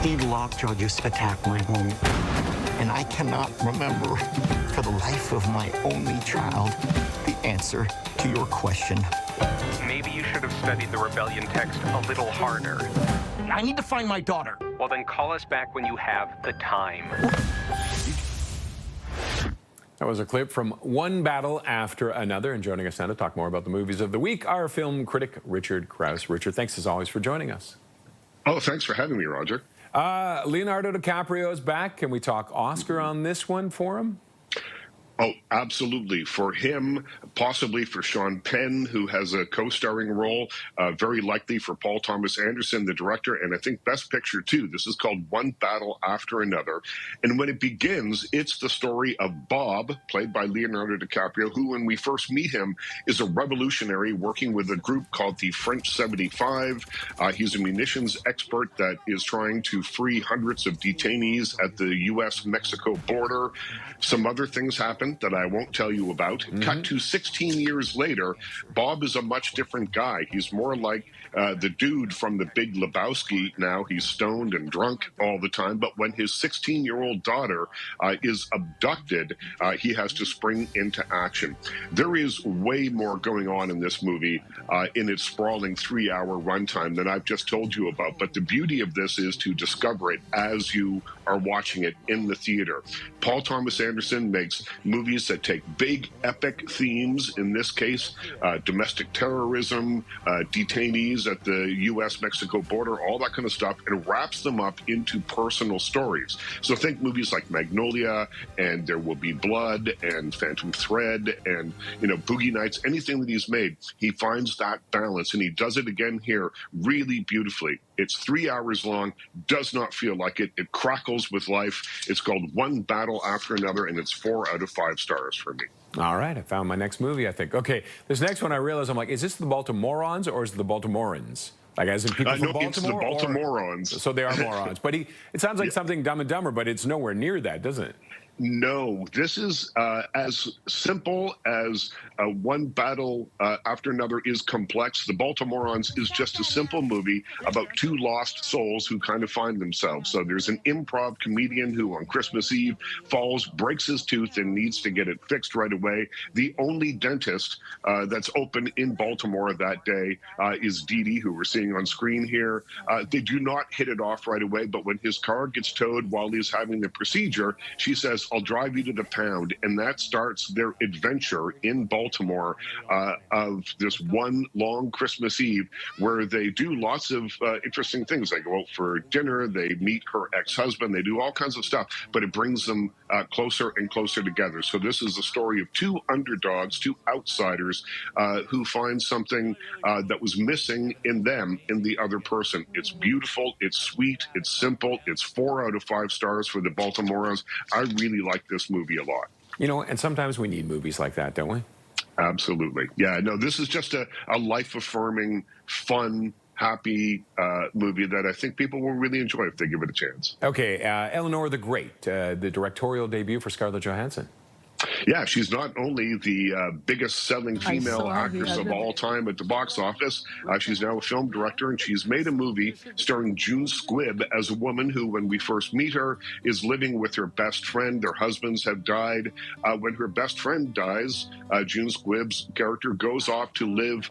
The lockjaw just attacked my home, and I cannot remember, for the life of my only child, the answer to your question. Maybe you should have studied the rebellion text a little harder. I need to find my daughter. Well, then call us back when you have the time. That was a clip from One Battle After Another. And joining us now to talk more about the movies of the week, our film critic, Richard Crouse. Richard, thanks as always for joining us. Oh, thanks for having me, Roger. Leonardo DiCaprio is back. Can we talk Oscar on this one for him? Oh, absolutely. For him, possibly for Sean Penn, who has a co-starring role, very likely for Paul Thomas Anderson, the director, and I think Best Picture, too. This is called One Battle After Another. And when it begins, it's the story of Bob, played by Leonardo DiCaprio, who, when we first meet him, is a revolutionary working with a group called the French 75. He's a munitions expert that is trying to free hundreds of detainees at the U.S.-Mexico border. Some other things happen that I won't tell you about. Cut to 16 years later, Bob is a much different guy. He's more like the dude from The Big Lebowski now. He's stoned and drunk all the time. But when his 16-year-old daughter is abducted, he has to spring into action. There is way more going on in this movie in its sprawling 3-hour runtime than I've just told you about. But the beauty of this is to discover it as you are watching it in the theater. Paul Thomas Anderson makes movies that take big, epic themes, in this case, domestic terrorism, detainees at the U.S.-Mexico border, all that kind of stuff, and wraps them up into personal stories. So think movies like Magnolia and There Will Be Blood and Phantom Thread and, Boogie Nights, anything that he's made, he finds that balance, and he does it again here really beautifully. It's 3 hours long, does not feel like it. It crackles with life. It's called One Battle After Another, and it's 4 out of 5 stars for me. All right, I found my next movie, I think. Okay, this next one I realized, I'm like, is this the Baltimorons or is it the Baltimorans? Like, as in people from no, Baltimore? it's the Baltimorons. So they are morons. But it sounds like something Dumb and Dumber, but it's nowhere near that, doesn't it? No, this is as simple as One Battle After Another is complex. The Baltimorons is just a simple movie about two lost souls who kind of find themselves. So there's an improv comedian who on Christmas Eve falls, breaks his tooth, and needs to get it fixed right away. The only dentist that's open in Baltimore that day is Dee Dee, who we're seeing on screen here. They do not hit it off right away, but when his car gets towed while he's having the procedure, she says, "I'll drive you to the pound," and that starts their adventure in Baltimore of this one long Christmas Eve where they do lots of interesting things. They go out for dinner, they meet her ex-husband, they do all kinds of stuff, but it brings them closer and closer together. So this is a story of two underdogs, two outsiders who find something that was missing in them, in the other person. It's beautiful, it's sweet, it's simple, it's 4 out of 5 stars for the Baltimorons. I really like this movie a lot. And sometimes we need movies like that, don't we? Absolutely. Yeah, no, this is just a life-affirming, fun, happy movie that I think people will really enjoy if they give it a chance. Okay, Eleanor the Great, the directorial debut for Scarlett Johansson. Yeah, she's not only the biggest selling female actress of all time at the box office, she's now a film director, and she's made a movie starring June Squibb as a woman who, when we first meet her, is living with her best friend. Their husbands have died. When her best friend dies, June Squibb's character goes off to live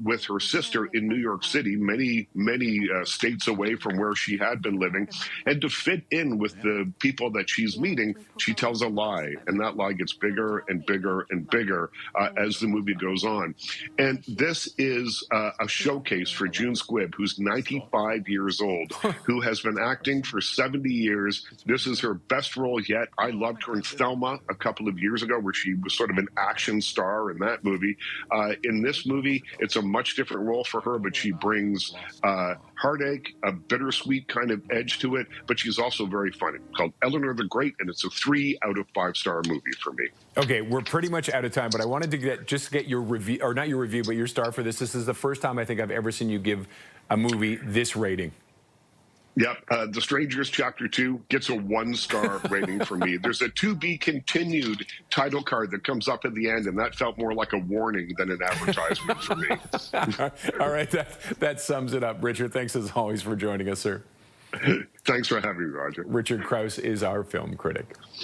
with her sister in New York City, many states away from where she had been living. And to fit in with the people that she's meeting, she tells a lie, and that lie gets bigger and bigger and bigger as the movie goes on. And this is a showcase for June Squibb, who's 95 years old, who has been acting for 70 years. This is her best role yet. I loved her in Thelma a couple of years ago, where she was sort of an action star in that movie. In this movie, it's a much different role for her, but she brings heartache, a bittersweet kind of edge to it, but she's also very funny. It's called Eleanor the Great, and it's a 3 out of 5 star movie for me. Okay, we're pretty much out of time, but I wanted to get your review, or not your review, but your star for this. This is the first time I think I've ever seen you give a movie this rating. Yep, The Strangers Chapter 2 gets a 1-star rating from me. There's a to be continued title card that comes up at the end, and that felt more like a warning than an advertisement for me. All right, that sums it up. Richard, thanks as always for joining us, sir. Thanks for having me, Roger. Richard Crouse is our film critic.